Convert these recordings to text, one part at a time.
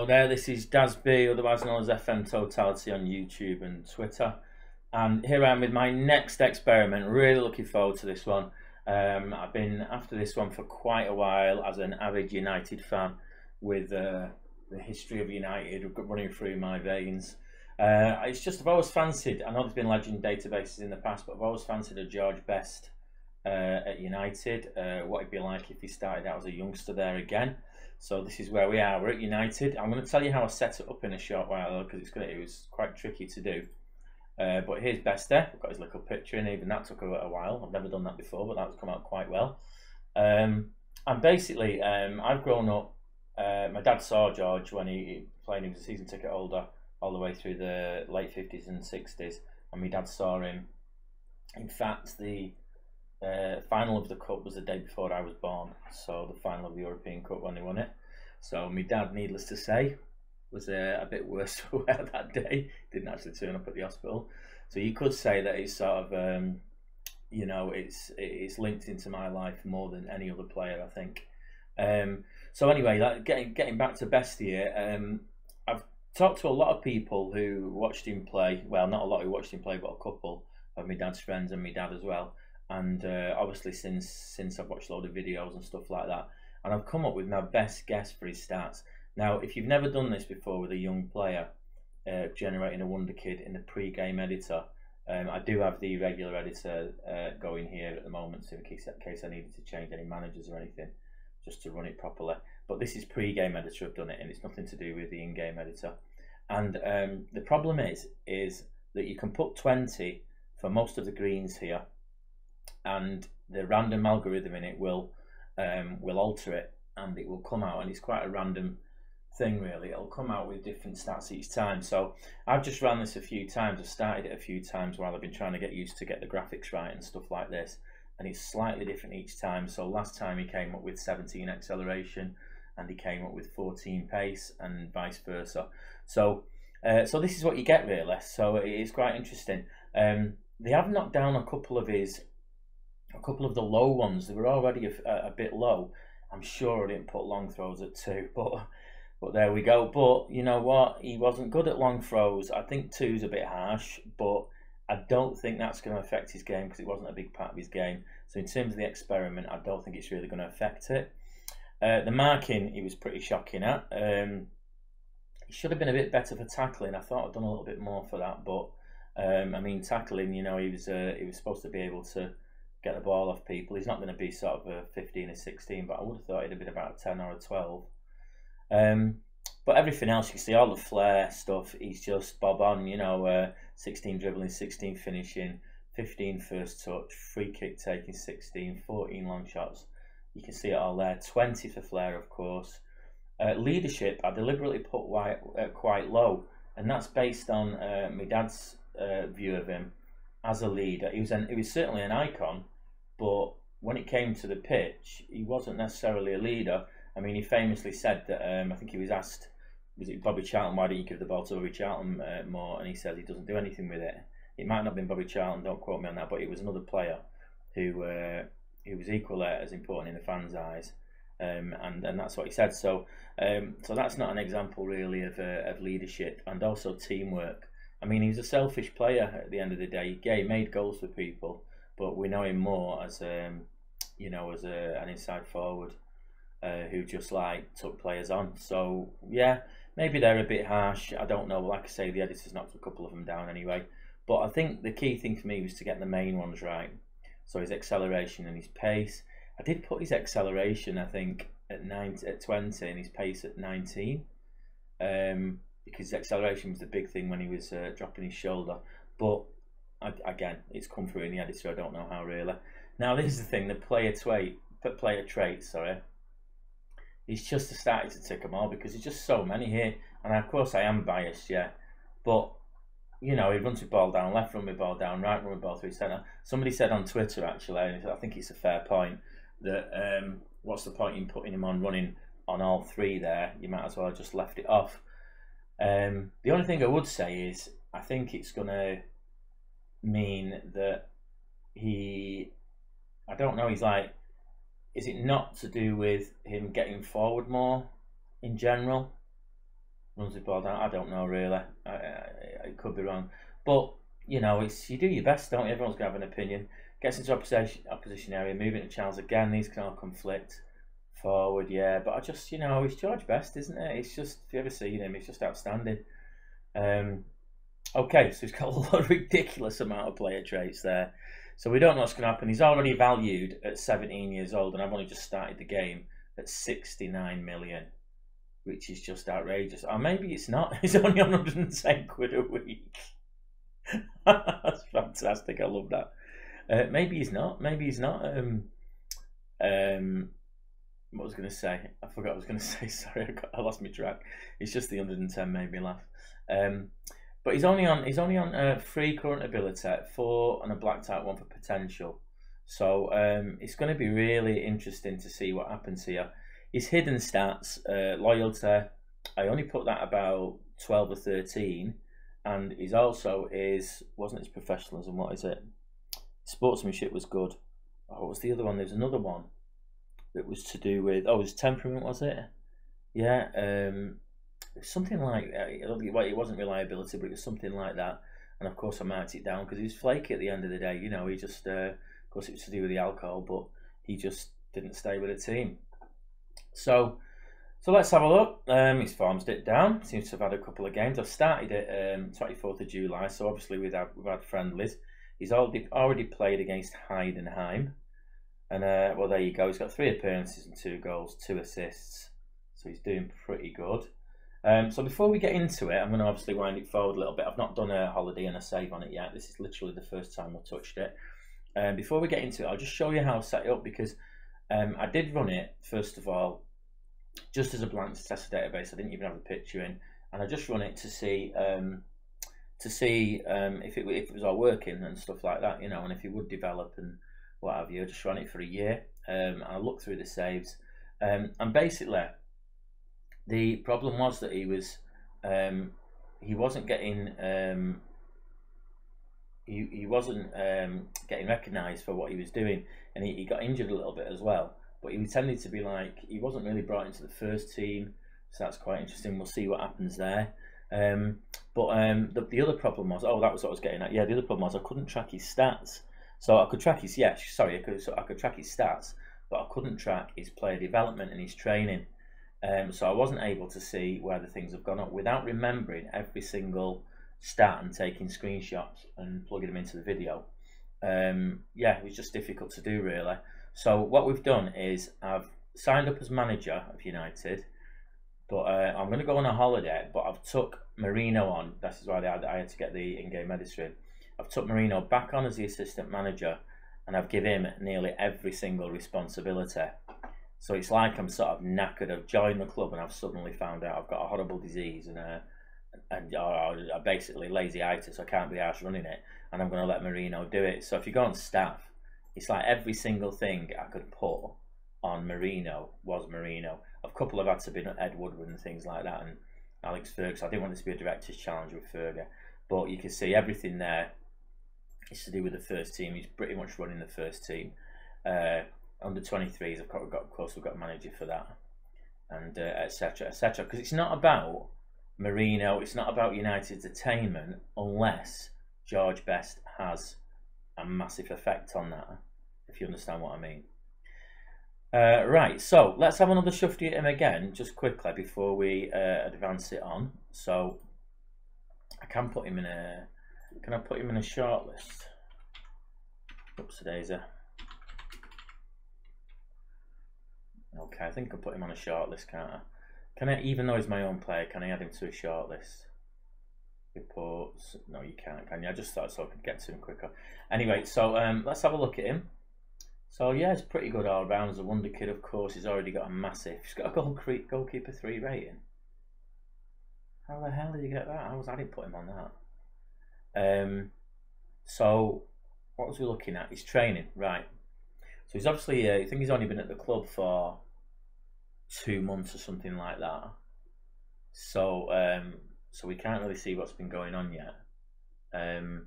Hello there, this is Dasby, otherwise known as FM Totality on YouTube and Twitter. And here I am with my next experiment. Really looking forward to this one. I've been after this one for quite a while as an avid United fan, with the history of United running through my veins. It's just I've always fancied, I know there's been legend databases in the past, but I've always fancied a George Best at United, what it'd be like if he started out as a youngster there again. So this is where we are. We're at United. I'm going to tell you how I set it up in a short while, because it was quite tricky to do. But here's Best there. I've got his little picture in. Even that took a while. I've never done that before, but that's come out quite well. And basically, I've grown up. My dad saw George when he played. He was a season ticket holder all the way through the late 50s and 60s, and my dad saw him. In fact, the final of the cup was the day before I was born, so the final of the European Cup when they won it. So my dad, needless to say, was a bit worse for wear that day. Didn't actually turn up at the hospital, so you could say that it's sort of you know, it's linked into my life more than any other player, I think. So anyway, getting back to Best here, I've talked to a lot of people who watched him play. Well, not a lot who watched him play, but a couple of my dad's friends and my dad as well. And obviously since I've watched a lot of videos and stuff like that, and I've come up with my best guess for his stats. Now, if you've never done this before with a young player, generating a wonder kid in the pre-game editor, I do have the regular editor going here at the moment, so in case I needed to change any managers or anything, just to run it properly. But this is pre-game editor. I've done it, and it's nothing to do with the in-game editor. And the problem is that you can put 20 for most of the greens here, and the random algorithm in it will alter it, and it will come out, and it's quite a random thing really. It'll come out with different stats each time. So I've just ran this a few times. I've started it a few times while I've been trying to get used to get the graphics right and stuff like this, and it's slightly different each time. So last time he came up with 17 acceleration, and he came up with 14 pace, and vice versa. So so this is what you get really. So it is quite interesting. They have knocked down a couple of the low ones. They were already a bit low. I'm sure I didn't put long throws at 2, but there we go. But you know what? He wasn't good at long throws. I think 2's a bit harsh, but I don't think that's going to affect his game, because it wasn't a big part of his game. So in terms of the experiment, I don't think it's really going to affect it. The marking, he was pretty shocking at. He should have been a bit better for tackling. I thought I'd done a little bit more for that, but I mean, tackling, you know, he was supposed to be able to get the ball off people. He's not going to be sort of a 15 or 16, but I would have thought he'd have been about a 10 or a 12. But everything else, you can see all the flair stuff, he's just bob on, you know. 16 dribbling, 16 finishing, 15 first touch, free kick taking 16, 14 long shots. You can see it all there. 20 for flair, of course. Leadership, I deliberately put quite low, and that's based on my dad's view of him as a leader. He was certainly an icon, but when it came to the pitch, he wasn't necessarily a leader. I mean, he famously said that, I think he was asked, was it Bobby Charlton, why don't you give the ball to Bobby Charlton more? And he said he doesn't do anything with it. It might not have been Bobby Charlton, don't quote me on that, but it was another player who was equally as important in the fans' eyes, and that's what he said. So so that's not an example really of leadership, and also teamwork. I mean, he was a selfish player at the end of the day. Yeah, he made goals for people, but we know him more as you know, as an inside forward who just like took players on. So yeah, maybe they're a bit harsh. I don't know. Like I say, the editor's knocked a couple of them down anyway. But I think the key thing for me was to get the main ones right. So his acceleration and his pace. I did put his acceleration, I think, at 20, and his pace at 19. Because acceleration was the big thing when he was dropping his shoulder. But again, it's come through in the editor. I don't know how really. Now this is the thing: the player traits. Sorry, he's just started to tick them all, because there's just so many here. And of course, I am biased, yeah. But you know, he runs the ball down left, run the ball down right, run the ball through centre. Somebody said on Twitter, actually, and I think it's a fair point, that what's the point in putting him on running on all 3 there? You might as well have just left it off. The only thing I would say is, I think it's going to mean that I don't know, he's like, is it not to do with him getting forward more in general? runs the ball down. I don't know really. I could be wrong, but you know, it's you do your best, don't you? Everyone's gonna have an opinion. Gets into opposition area, moving to channels again. These can all conflict. Forward, yeah, but I just, you know, it's George Best, isn't it? It's just, if you ever seen him, he's just outstanding. Okay, so he's got a lot of ridiculous amount of player traits there. So we don't know what's going to happen. He's already valued at 17 years old, and I've only just started the game at 69 million, which is just outrageous. Or maybe it's not. He's only on 110 quid a week. That's fantastic. I love that. Maybe he's not. Maybe he's not. What was I going to say? I forgot what I was going to say. Sorry, I lost my track. It's just the 110 made me laugh. But he's only on 3 current ability, 4 and a blacked out 1 for potential. So it's going to be really interesting to see what happens here. His hidden stats, loyalty, I only put that about 12 or 13, and he's also wasn't his professionalism? What is it? Sportsmanship was good. Oh, what was the other one? There's another one. It was to do with his temperament, was it? Yeah, something like that. It wasn't reliability, but it was something like that. And of course, I marked it down because he was flaky at the end of the day. You know, he just, of course, it was to do with the alcohol, but he just didn't stay with the team. So let's have a look. His form's dipped down. Seems to have had a couple of games. I've started it 24th of July, so obviously we've had friendlies. He's already played against Heidenheim. And well, there you go. He's got 3 appearances and 2 goals, 2 assists. So he's doing pretty good. So before we get into it, I'm going to obviously wind it forward a little bit. I've not done a holiday and a save on it yet. This is literally the first time I've touched it. Before we get into it, I'll just show you how I set it up, because I did run it, first of all, just as a blank test database. I didn't even have a picture in, and I just run it to see if it was all working and stuff like that, you know, and if it would develop and what have you. I just ran it for a year, and I looked through the saves, and basically the problem was that he wasn't getting he wasn't getting recognised for what he was doing, and he got injured a little bit as well. But he tended to be like, he wasn't really brought into the first team, so that's quite interesting. We'll see what happens there. But the other problem was, that was what I was getting at. Yeah, the other problem was I couldn't track his stats. So I could track his I could track his stats, but I couldn't track his player development and his training. So I wasn't able to see where the things have gone up without remembering every single stat and taking screenshots and plugging them into the video. Yeah, it was just difficult to do, really. So what we've done is I've signed up as manager of United, but I'm going to go on a holiday, but I've took Marino on. This is why I had to get the in-game medicine. I've took Marino back on as the assistant manager, and I've given him nearly every single responsibility. So it's like I'm sort of knackered. I've joined the club and I've suddenly found out I've got a horrible disease and basically lazy-itis. I can't be arsed running it, and I'm going to let Marino do it. So if you go on staff, it's like every single thing I could put on Marino was Marino. A couple have had to be Ed Woodward and things like that, and Alex Ferguson. I didn't want this to be a director's challenge with Fergie, but you can see everything there is to do with the first team. He's pretty much running the first team. Under 23s, of course, we've got a manager for that, and etc. etc. Because it's not about Marino, it's not about United's attainment unless George Best has a massive effect on that, if you understand what I mean. Right, so let's have another shufty at him again, just quickly before we advance it on. So I can put him in a. Can I put him in a shortlist? Oops, daisy. Okay, I think I'll put him on a shortlist, can't I? Can I, even though he's my own player, can I add him to a shortlist? Reports? No, you can't, can you? I just thought so I could get to him quicker. Anyway, so let's have a look at him. So yeah, it's pretty good all round. As a wonder kid, of course, he's already got a massive. He's got a goalkeeper 3 rating. How the hell did you get that? I didn't put him on that. So what was we looking at? His training, right? So he's obviously, I think he's only been at the club for 2 months or something like that. So so we can't really see what's been going on yet. I'm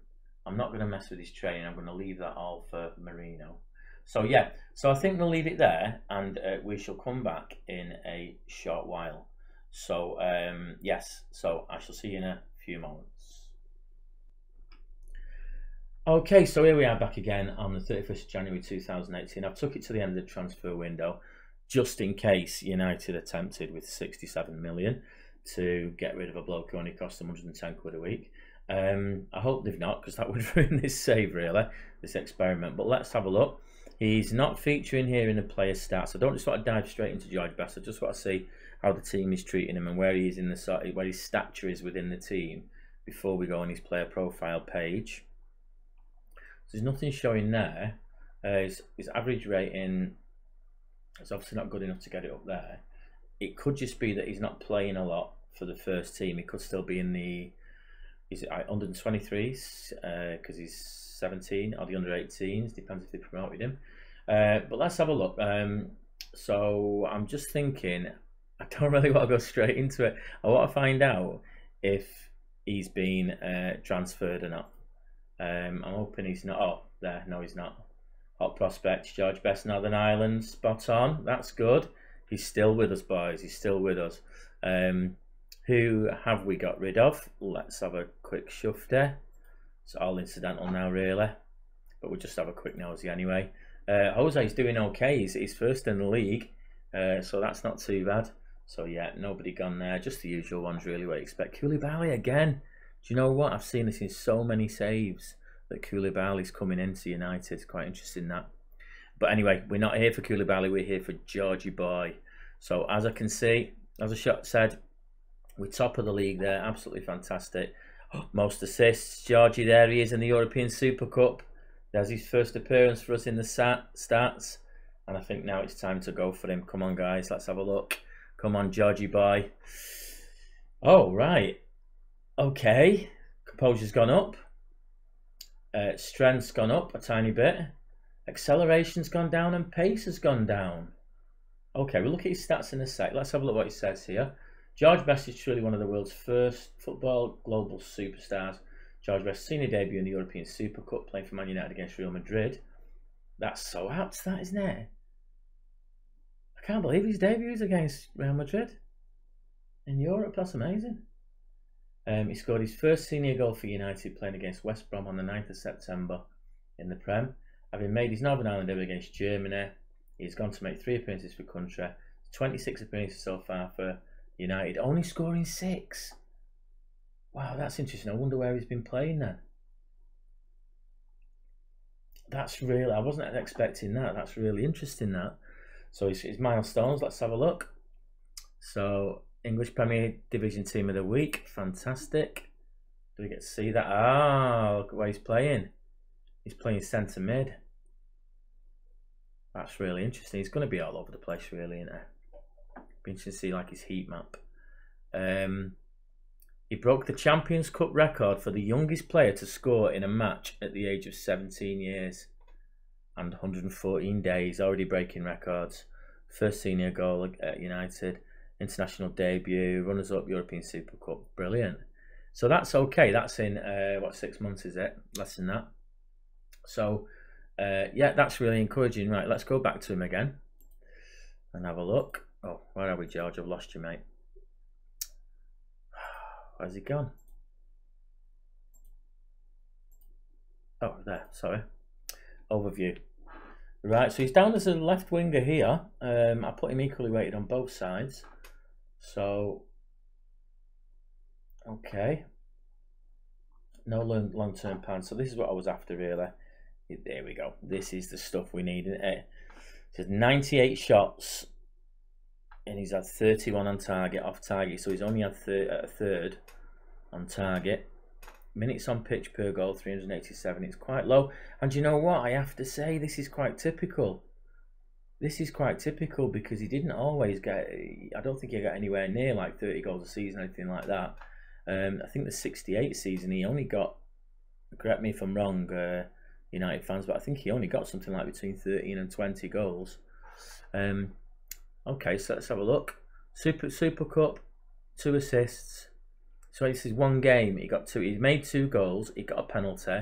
not going to mess with his training. I'm going to leave that all for Marino. So yeah, so I think we'll leave it there, and we shall come back in a short while. So yes, so I shall see you in a few moments. Okay, so here we are back again on the 31st of January 2018. I've took it to the end of the transfer window just in case United attempted with 67 million to get rid of a bloke who only cost them 110 quid a week. I hope they've not, because that would ruin this save, really, this experiment. But let's have a look. He's not featuring here in the player stats. I don't just want to dive straight into George Best. I just want to see how the team is treating him and where he is in the where his stature is within the team before we go on his player profile page. So there's nothing showing there. His average rating is obviously not good enough to get it up there. It could just be that he's not playing a lot for the first team. He could still be in the under 23s because he's 17, or the under 18s, depends if they promoted him. But let's have a look. So I'm just thinking, I don't really want to go straight into it. I want to find out if he's been transferred or not. I'm hoping he's not. Oh, there, no, he's not. Hot prospect, George Best, Northern Ireland, spot on. That's good. He's still with us, boys. He's still with us. Who have we got rid of? Let's have a quick shufter. It's all incidental now, really, but we'll just have a quick nosy anyway. Jose's doing okay. He's first in the league, so that's not too bad. So yeah, nobody gone there. Just the usual ones, really. What you expect. Koulibaly again. Do you know what? I've seen this in so many saves that Koulibaly's coming into United. It's quite interesting that. But anyway, we're not here for Koulibaly. We're here for Georgie Boy. So as I can see, as I said, we're top of the league there. Absolutely fantastic. Most assists. Georgie, there he is in the European Super Cup. There's his first appearance for us in the stats. And I think now it's time to go for him. Come on, guys. Let's have a look. Come on, Georgie Boy. Oh, right. Okay. Composure's gone up. Strength's gone up a tiny bit. Acceleration's gone down and pace has gone down. Okay, we'll look at his stats in a sec. Let's have a look what he says here. George Best is truly one of the world's first football global superstars. George Best's senior debut in the European Super Cup, playing for Man United against Real Madrid. That's so apt, that, isn't it? I can't believe his debut is against Real Madrid in Europe. That's amazing. He scored his first senior goal for United playing against West Brom on the 9th of September in the Prem. Having made his Northern Ireland debut against Germany, he's gone to make 3 appearances for country. 26 appearances so far for United, only scoring 6. Wow, that's interesting. I wonder where he's been playing then. That's really, I wasn't expecting that. That's really interesting, that. So his milestones, let's have a look. So English Premier Division Team of the Week, fantastic. Do we get to see that? Ah, look at where he's playing. He's playing centre mid. That's really interesting. He's going to be all over the place, really, isn't it? Be interesting to see like his heat map. He broke the Champions Cup record for the youngest player to score in a match at the age of 17 years and 114 days, already breaking records. First senior goal at United, international debut, runners-up European Super Cup. Brilliant. So that's okay. That's in, what, 6 months, is it? Less than that. So, yeah, that's really encouraging. Right, let's go back to him again and have a look. Oh, where are we, George? I've lost you, mate. Where's he gone? Oh, there, sorry. Overview. Right, so he's down as a left winger here. I put him equally weighted on both sides. So, okay. No long-term plan. So this is what I was after, really. There we go. This is the stuff we need. It says 98 shots. And he's had 31 on target, off target. So he's only had a third on target. Minutes on pitch per goal, 387. It's quite low. And you know what? I have to say, this is quite typical. This is quite typical because he didn't always get... I don't think he got anywhere near like 30 goals a season or anything like that. I think the 68 season, he only got... Correct me if I'm wrong, United fans, but I think he only got something like between 13 and 20 goals. Okay, so let's have a look. Super Cup, 2 assists. So this is 1 game. He got 2. He made 2 goals. He got a penalty.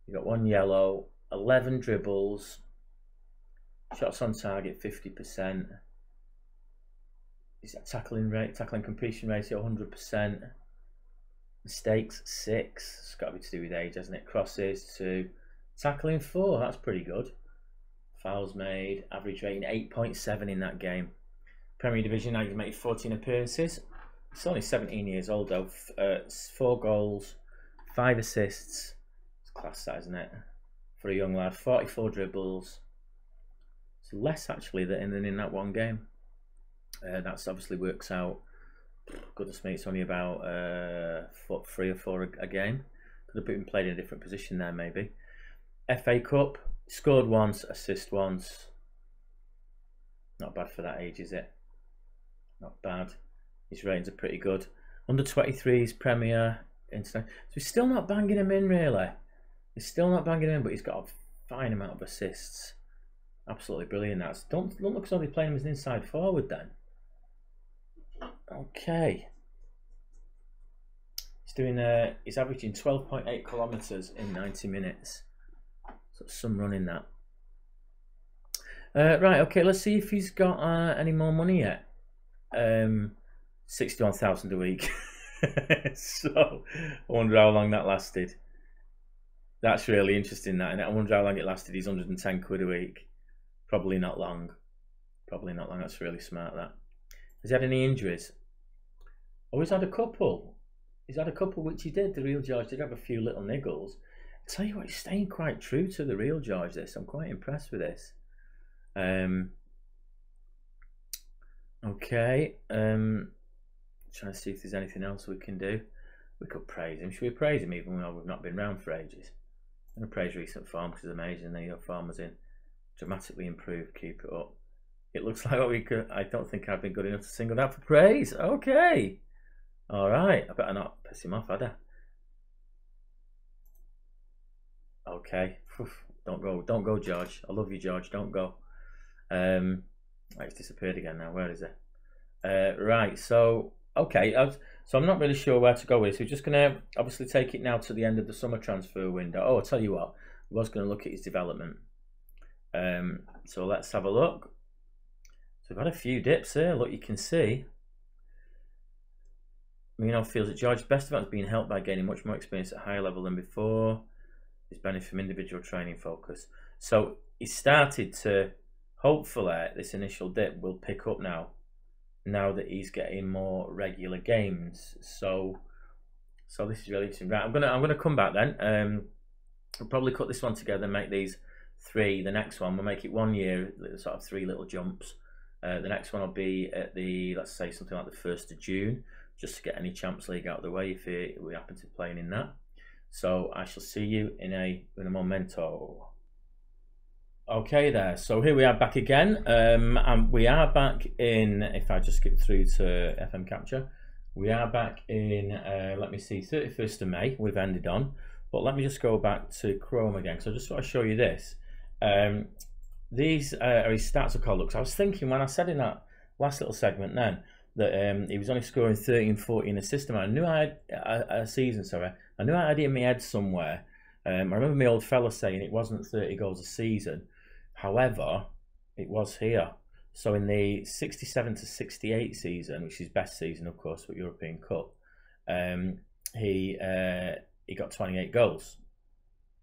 He got 1 yellow. 11 dribbles. Shots on target 50%. Is that tackling completion ratio 100%. Mistakes 6. It's got to be to do with age, hasn't it? Crosses 2. Tackling 4. That's pretty good. Fouls made. Average rating 8.7 in that game. Premier Division, now he's made 14 appearances. He's only 17 years old though. 4 goals, 5 assists. It's class that, isn't it? For a young lad. 44 dribbles. It's less actually than in that one game. That's obviously works out. Goodness me, it's only about 3 or 4 a game. Could have been played in a different position there maybe. FA Cup, scored once, assist once. Not bad for that age, is it? Not bad. His ratings are pretty good. Under 23s, Premier, International. So he's still not banging him in, really. He's still not banging him in, but he's got a fine amount of assists. Absolutely brilliant. That's don't look as though they're playing him as an inside forward then. Okay. He's averaging 12.8 kilometers in 90 minutes. So some running that. Right, okay, let's see if he's got any more money yet. 61,000 a week. So I wonder how long that lasted. That's really interesting, that, and I wonder how long it lasted. He's 110 quid a week. Probably not long. Probably not long. That's really smart, that. Has he had any injuries? Oh, he's had a couple. He's had a couple, which he did. The real George did have a few little niggles. I tell you what, he's staying quite true to the real George, this. I'm quite impressed with this. Okay. Trying to see if there's anything else we can do. We could praise him. Should we praise him even though we've not been round for ages? I'm going to praise recent form because it's amazing. There your form was in. Dramatically improved. Keep it up. It looks like what we could. I don't think I've been good enough to single that for praise. Okay. All right. I better not piss him off, had I? Okay. Don't go, George. I love you, George. Don't go. It's disappeared again now. Where is it? Right. So okay. So I'm not really sure where to go with this. We're just gonna obviously take it now to the end of the summer transfer window. Oh, I'll tell you what. I was going to look at his development. So let's have a look. So we've had a few dips here. Look, you can see. Mino feels that George's best event has been helped by gaining much more experience at a higher level than before. He's benefited from individual training focus. So he started to, hopefully, this initial dip will pick up now that he's getting more regular games. So this is really interesting. Right, I'm gonna come back then. We'll probably cut this one together and make these 3. The next one we'll make it 1 year, sort of 3 little jumps. The next one will be at the, let's say something like the 1st of June, just to get any Champions League out of the way if we happen to be playing in that. So I shall see you in a momento. Okay there, so here we are back again, and we are back in, if I just skip through to FM capture, we are back in, let me see, 31st of May we've ended on, but let me just go back to Chrome again, so I just want to show you this. These are his stats of call looks. I was thinking when I said in that last little segment then that he was only scoring 13, 14 assists. I knew I had a season, sorry. I knew I had it in my head somewhere. I remember my old fella saying it wasn't 30 goals a season. However, it was here. So in the 67 to 68 season, which is his best season, of course, with European Cup, he got 28 goals.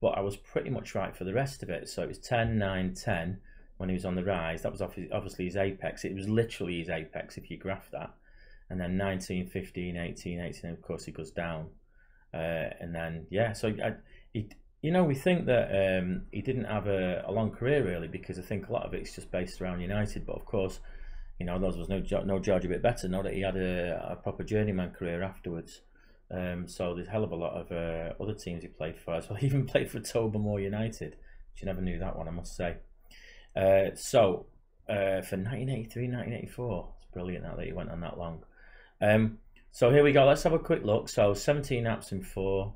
But I was pretty much right for the rest of it. So it was 10, 9, 10 when he was on the rise. That was obviously his apex. It was literally his apex if you graph that. And then 19, 15, 18, 18, of course he goes down. And then, yeah, so we think that he didn't have a long career really, because I think a lot of it's just based around United. But of course, there was no George a bit better, not that he had a proper journeyman career afterwards. So there's a hell of a lot of other teams he played for as well. He even played for Tobermoor United, which you never knew that one, I must say. For 1983, 1984, it's brilliant that he went on that long. So here we go. Let's have a quick look. So 17 apps in 4.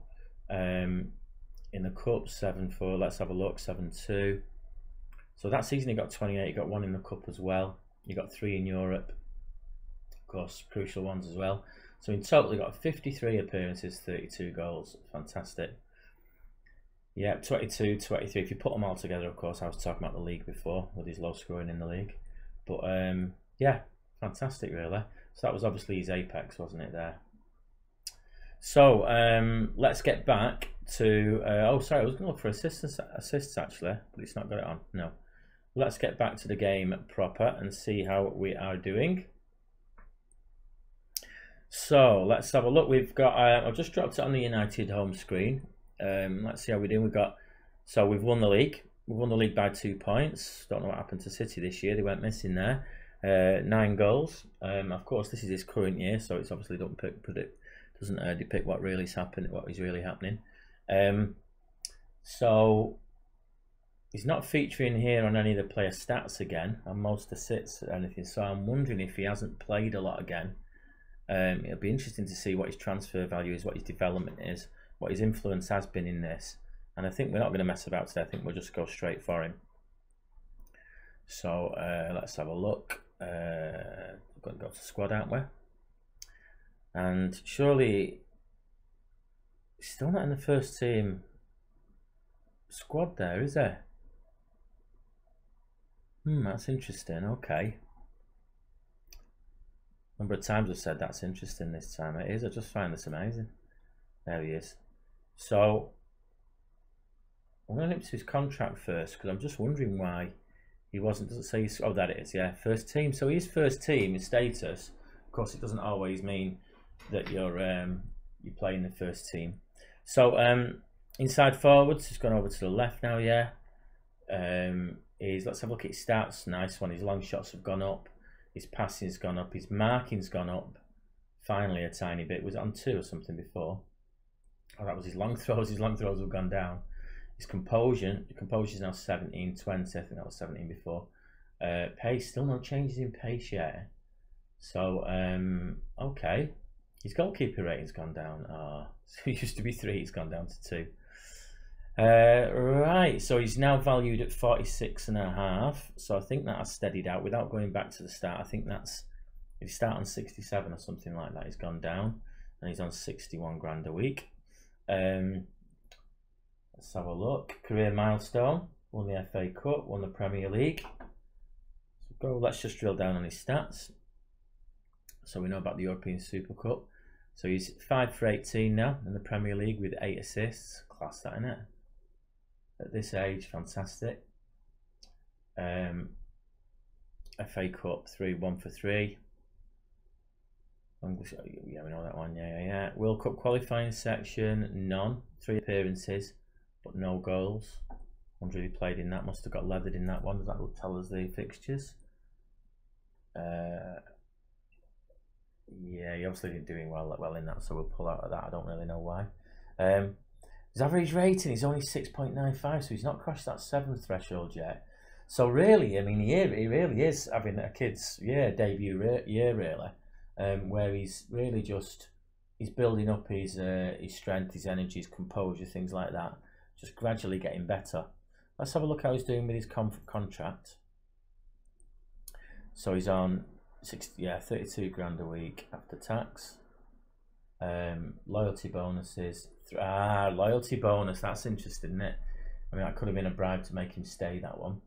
In the cup, 7-4. Let's have a look. 7-2. So that season he got 28. He got 1 in the cup as well. He got 3 in Europe. Of course, crucial ones as well. So in total, he got 53 appearances, 32 goals. Fantastic. Yeah, 22, 23. If you put them all together, of course, I was talking about the league before with his low scoring in the league. But yeah, fantastic, really. So that was obviously his apex, wasn't it, there? So let's get back to, oh sorry, I was going to look for assists actually, but it's not got it on, no. Let's get back to the game proper and see how we are doing. So let's have a look. We've got, I've just dropped it on the United home screen. Let's see how we're doing. We've won the league. We've won the league by 2 points. Don't know what happened to City this year. They went missing there. 9 goals. Of course, this is his current year, so it's obviously doesn't depict what really is happening. What is really happening. So he's not featuring here on any of the player stats again, on most assists or anything. So I'm wondering if he hasn't played a lot again. It'll be interesting to see what his transfer value is, what his development is, what his influence has been in this. And I think we're not going to mess about today. I think we'll just go straight for him. So let's have a look. We're going to go to squad, aren't we? And surely he's still not in the first team squad there, is there? That's interesting. Okay. Number of times I've said that's interesting this time. It is. I just find this amazing. There he is. So I'm going to look to his contract first because I'm just wondering why he wasn't. Does it say? Oh, that it is. Yeah, first team. So his first team, his status. Of course, it doesn't always mean that you're playing the first team. So inside forwards, he's gone over to the left now. Yeah. Let's have a look at his stats. Nice one. His long shots have gone up. His passing's gone up. His marking's gone up. Finally, a tiny bit. Was it on 2 or something before? Oh, that was his long throws. His long throws have gone down. His composure is now 17, 20. I think that was 17 before. Pace, still no changes in pace yet. So, okay. His goalkeeper rating's gone down. So it used to be 3. It's gone down to 2. Right, so he's now valued at 46.5. So I think that has steadied out without going back to the start. I think that's, if you start on 67 or something like that, he's gone down and he's on 61 grand a week. Let's have a look. Career milestone, won the FA Cup, won the Premier League. So let's just drill down on his stats. So we know about the European Super Cup. So he's 5 for 18 now in the Premier League with 8 assists. Class that, innit? At this age, fantastic. FA Cup 1 for 3. English, yeah, we know that one. Yeah. World Cup qualifying section, none. 3 appearances, but no goals. Wonder if he played in that. Must have got leathered in that one. Does that will tell us the fixtures? Yeah, he obviously didn't doing well in that, so we'll pull out of that. I don't really know why. His average rating is only 6.95, so he's not crossed that 7 threshold yet. So really, I mean, he really is having a kid's debut year, really, where he's really he's building up his strength, his energy, his composure, things like that, just gradually getting better. Let's have a look how he's doing with his contract. So he's on 32 grand a week after tax. Loyalty bonuses. Loyalty bonus. That's interesting, isn't it? I mean, that could have been a bribe to make him stay, that one.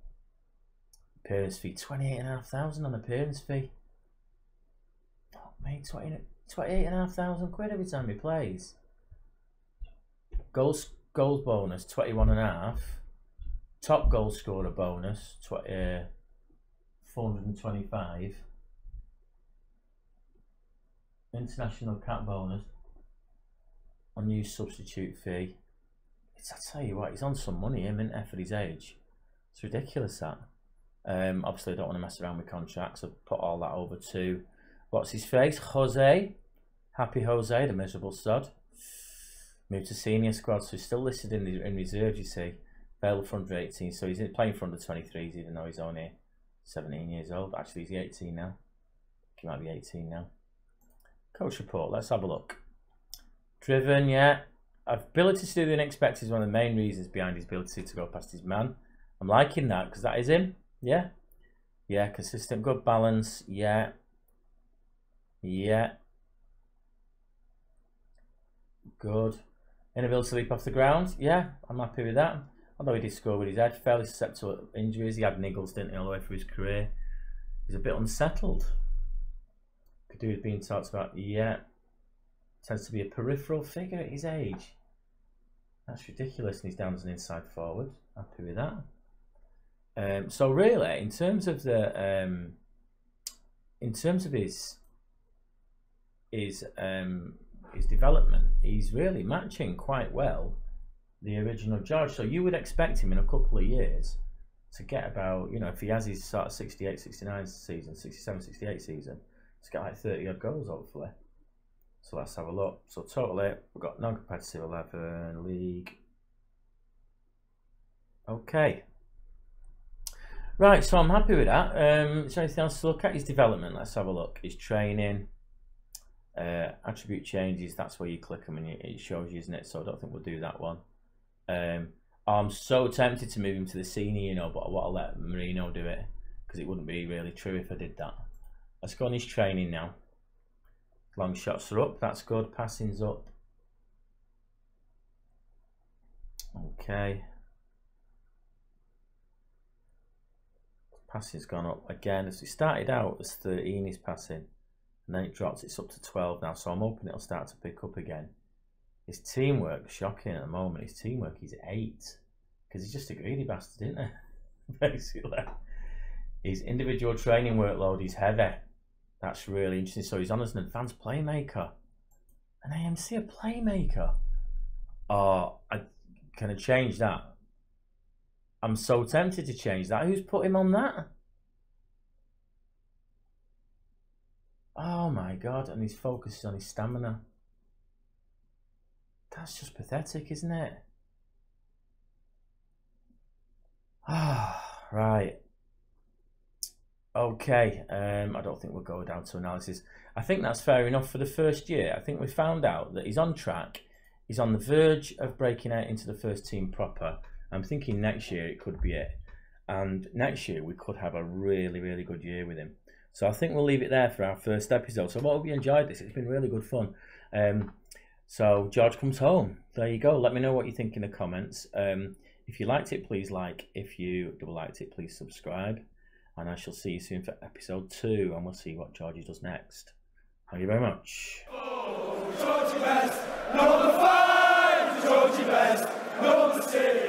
Appearance fee, 28,500 on appearance fee. Oh, mate, 28,500 quid every time he plays. Goals bonus, 21.5. Top goal scorer bonus, 425. International cap bonus. Unused substitute fee. I tell you what, he's on some money, him, isn't it, for his age? It's ridiculous, that. Obviously, I don't want to mess around with contracts. I've put all that over to, what's his face? Jose. Happy Jose, the miserable sod. Moved to senior squad, so he's still listed in reserve, you see. Available for under 18, so he's playing for under 23s, even though he's only 17 years old. Actually, he's 18 now. He might be 18 now. Coach report, let's have a look. Driven, yeah. Ability to do the unexpected is one of the main reasons behind his ability to go past his man. I'm liking that because that is him. Yeah. Yeah, consistent, good balance. Yeah. Yeah. Good. Inability to leap off the ground. Yeah, I'm happy with that. Although he did score with his head. Fairly susceptible to injuries. He had niggles, didn't he, all the way through his career. He's a bit unsettled. Could do being talked about. Yeah, tends to be a peripheral figure at his age. That's ridiculous, and he's down as an inside forward. Happy with that. So really, in terms of his development, he's really matching quite well the original George. So you would expect him in a couple of years to get about, you know, if he has his sort of 68, 69 season, 67, 68 season, to get like 30 odd goals hopefully. So let's have a look. So totally, we've got non-competitive 11, league. Okay. Right, so I'm happy with that. Is there anything else to look at? His development, let's have a look. His training, attribute changes, that's where you click them and it shows you, isn't it? So I don't think we'll do that one. I'm so tempted to move him to the senior, you know, but I want to let Marino do it because it wouldn't be really true if I did that. Let's go on his training now. Long shots are up, that's good. Passing's up. Okay. Passing's gone up again. As it started out as 13 is passing, and then it drops. It's up to 12 now, so I'm hoping it'll start to pick up again. His teamwork, shocking at the moment. His teamwork is 8 because he's just a greedy bastard, isn't he? Basically, his individual training workload is heavy. That's really interesting. So he's on as an advanced playmaker, an AMC, a playmaker. Oh, can I change that? I'm so tempted to change that. Who's put him on that? Oh my God, and his focus is on his stamina. That's just pathetic, isn't it? Ah, right. Okay, I don't think we'll go down to analysis. I think that's fair enough for the first year. I think we found out that he's on track. He's on the verge of breaking out into the first team proper. I'm thinking next year it could be it. And next year we could have a really, really good year with him. So I think we'll leave it there for our first episode. So I hope you enjoyed this. It's been really good fun. So George comes home. There you go. Let me know what you think in the comments. If you liked it, please like. If you liked it, please subscribe. And I shall see you soon for episode 2. And we'll see what Georgie does next. Thank you very much. Oh, Georgie best, number 5, Georgie best, number 6.